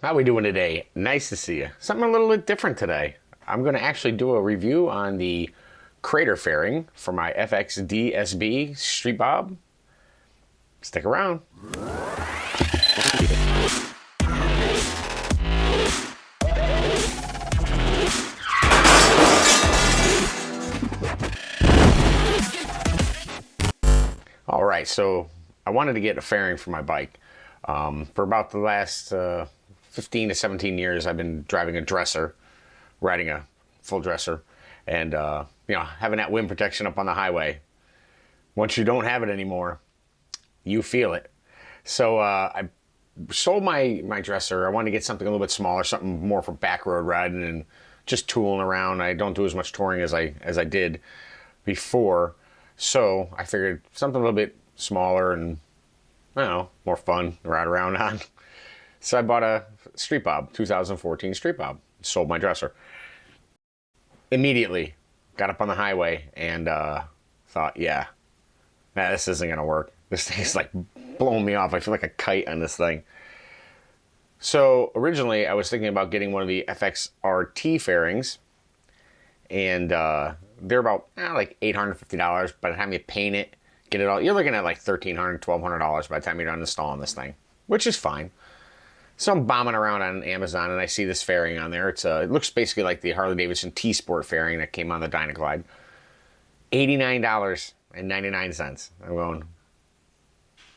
How we doing today? Nice to see you. Something a little bit different today. I'm going to actually do a review on the Krator fairing for my FXD-SB Street Bob. Stick around. All right, so I wanted to get a fairing for my bike. For about the last 15 to 17 years, I've been driving a dresser, riding a full dresser, and having that wind protection up on the highway. Once you don't have it anymore, you feel it. So I sold my dresser. I wanted to get something a little bit smaller, something more for back road riding and just tooling around. I don't do as much touring as I did before, so I figured something a little bit smaller and I don't know, more fun to ride around on. So I bought a Street Bob, 2014 Street Bob. Sold my dresser. Immediately got up on the highway and thought, yeah, nah, this isn't gonna work. This thing's like blowing me off. I feel like a kite on this thing. So originally I was thinking about getting one of the FXRT fairings, and they're about like $850 by the time you paint it. Get it all, you're looking at like $1,300, $1,200 by the time you're done installing this thing, which is fine. So I'm bombing around on Amazon and I see this fairing on there. It looks basically like the Harley Davidson T-Sport fairing that came on the Dyna Glide. $89.99. I'm going,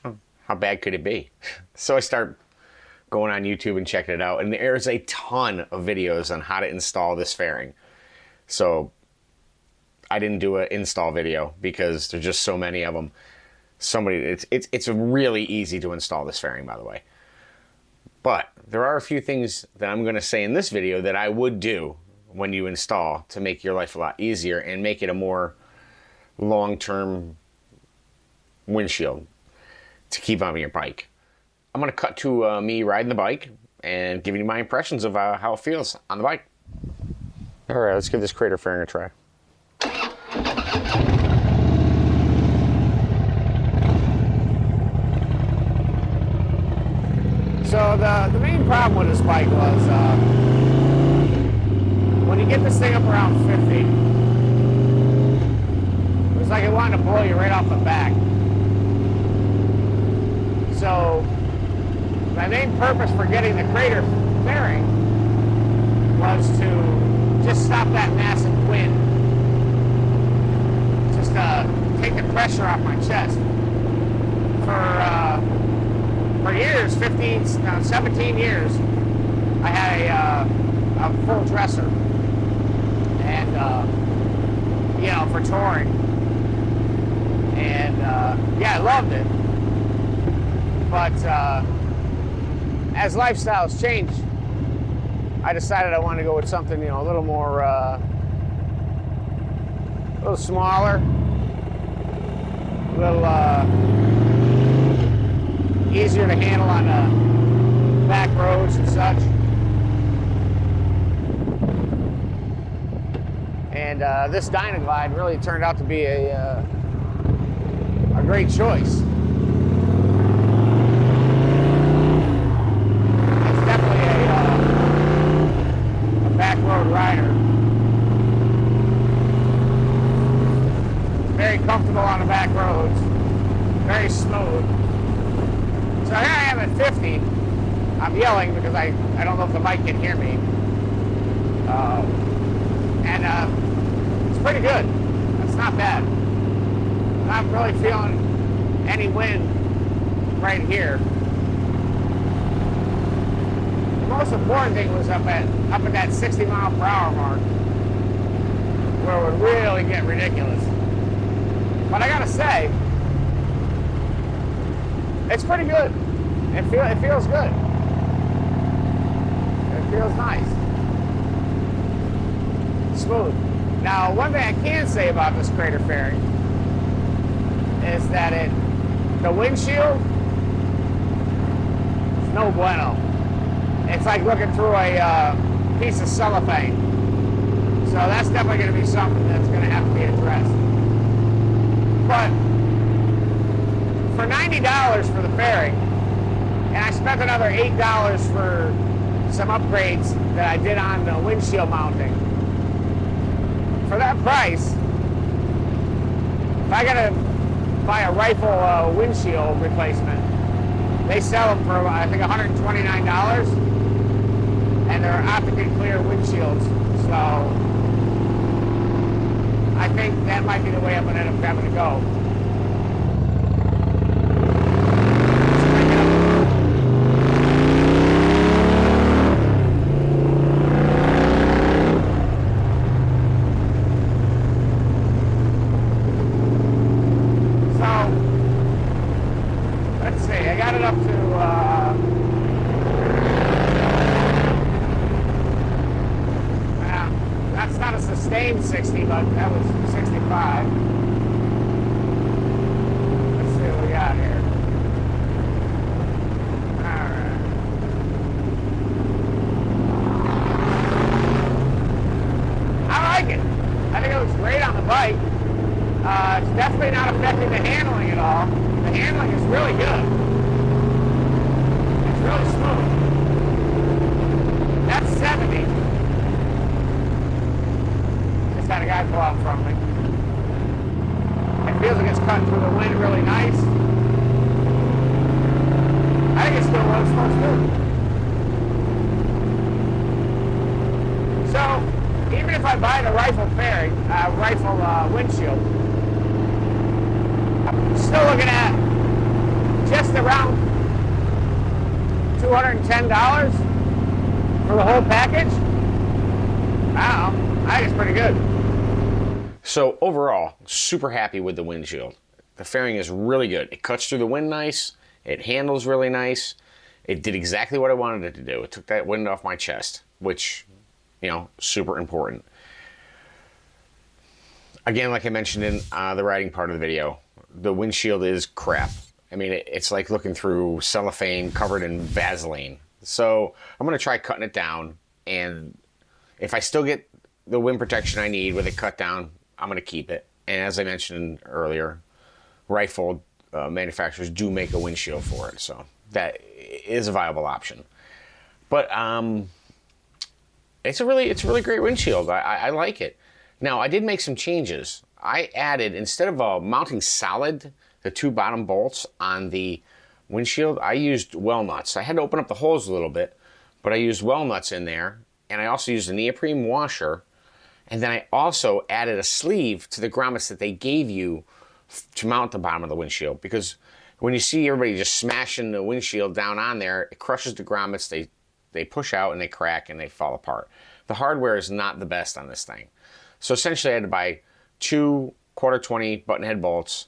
oh, how bad could it be? So I start going on YouTube and checking it out, and there's a ton of videos on how to install this fairing. So I didn't do an install video because there's just so many of them. It's really easy to install this fairing, by the way. But there are a few things that I'm going to say in this video that I would do when you install to make your life a lot easier and make it a more long-term windshield to keep on your bike. I'm going to cut to me riding the bike and giving you my impressions of how it feels on the bike. All right, let's give this Krator fairing a try. So the main problem with this bike was when you get this thing up around 50, it was like it wanted to blow you right off the back. So my main purpose for getting the Krator fairing was to just stop that massive wind. Just take the pressure off my chest. For years, 17 years, I had a full dresser, and for touring, and yeah, I loved it. But as lifestyles change, I decided I wanted to go with something a little more, a little smaller, a little easier to handle on back roads and such. And this Dyna Glide really turned out to be a great choice. It's definitely a back road rider. Very comfortable on the back roads, very smooth. So here I am at 50. I'm yelling because I don't know if the mic can hear me. It's pretty good. It's not bad. I'm not really feeling any wind right here. The most important thing was up at that 60 mile per hour mark, where it would really get ridiculous. But I gotta say, it's pretty good. It feels good. It feels nice. Smooth. Now, one thing I can say about this Krator fairing is that the windshield is no bueno. It's like looking through a piece of cellophane. So that's definitely going to be something that's going to have to be addressed. But for $90 for the fairing, and I spent another $8 for some upgrades that I did on the windshield mounting. For that price, if I gotta buy a rifle windshield replacement, they sell them for I think $129, and they're optically clear windshields. So I think that might be the way I'm gonna end up having to go. Sustained 60, but that was 65. Let's see what we got here. Alright. I like it. I think it looks great on the bike. It's definitely not affecting the handling at all. The handling is really good. It's really smooth. That's 70. Had a guy pull out from me. It feels like it's cutting through the wind really nice. I think it's still what it's supposed to do. So, even if I buy the rifle fairing, windshield, I'm still looking at just around $210 for the whole package. I don't know. I think it's pretty good. So overall, super happy with the windshield. The fairing is really good. It cuts through the wind nice. It handles really nice. It did exactly what I wanted it to do. It took that wind off my chest, which, you know, super important. Again, like I mentioned in the riding part of the video, the windshield is crap. I mean, it's like looking through cellophane covered in Vaseline. So I'm going to try cutting it down, and if I still get the wind protection I need with it cut down, I'm going to keep it. And as I mentioned earlier, rifle manufacturers do make a windshield for it, so that is a viable option. But it's a really great windshield. I like it. Now, I did make some changes. I added, instead of mounting solid, the two bottom bolts on the windshield, I used well nuts. I had to open up the holes a little bit, but I used well nuts in there, and I also used a neoprene washer. And then I also added a sleeve to the grommets that they gave you to mount the bottom of the windshield. Because when you see everybody just smashing the windshield down on there, it crushes the grommets, they push out and they crack and they fall apart. The hardware is not the best on this thing. So essentially I had to buy two 1/4-20 button head bolts,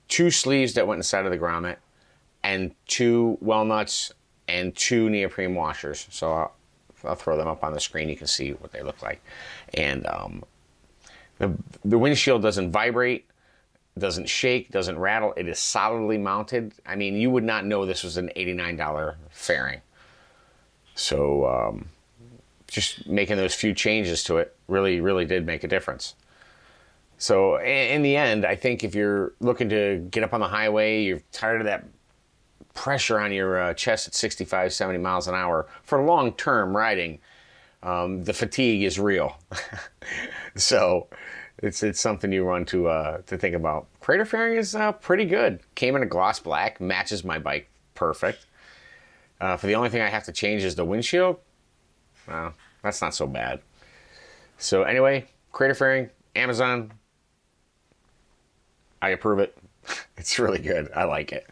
two sleeves that went inside of the grommet, and two well nuts and two neoprene washers. So I'll throw them up on the screen. You can see what they look like. And the windshield doesn't vibrate, doesn't shake, doesn't rattle. It is solidly mounted. I mean, you would not know this was an $89 fairing. So just making those few changes to it really did make a difference. So in the end, I think if you're looking to get up on the highway, you're tired of that pressure on your chest at 65, 70 miles an hour for long-term riding, the fatigue is real. So it's something you run to think about. Krator fairing is pretty good. Came in a gloss black, matches my bike perfect. For the only thing I have to change is the windshield. That's not so bad. So anyway, Krator fairing, Amazon. I approve it. It's really good. I like it.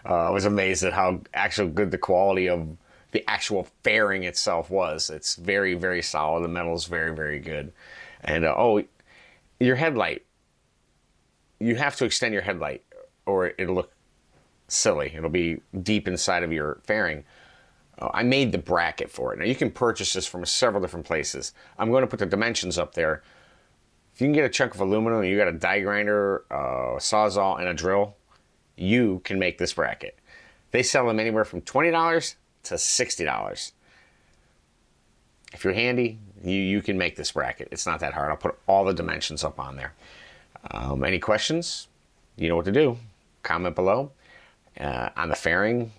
I was amazed at how actually good the quality of the actual fairing itself was. It's very solid. The metal is very good. And your headlight. You have to extend your headlight or it'll look silly. It'll be deep inside of your fairing. I made the bracket for it. Now you can purchase this from several different places. I'm going to put the dimensions up there. If you can get a chunk of aluminum and you got a die grinder, a sawzall, and a drill, you can make this bracket. They sell them anywhere from $20 to $60. If you're handy, you can make this bracket. It's not that hard. I'll put all the dimensions up on there. Any questions? You know what to do. Comment below. On the fairing,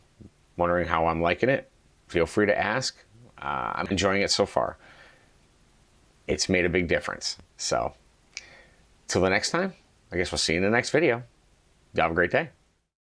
wondering how I'm liking it, feel free to ask. I'm enjoying it so far. It's made a big difference. So, till the next time, I guess we'll see you in the next video. You have a great day.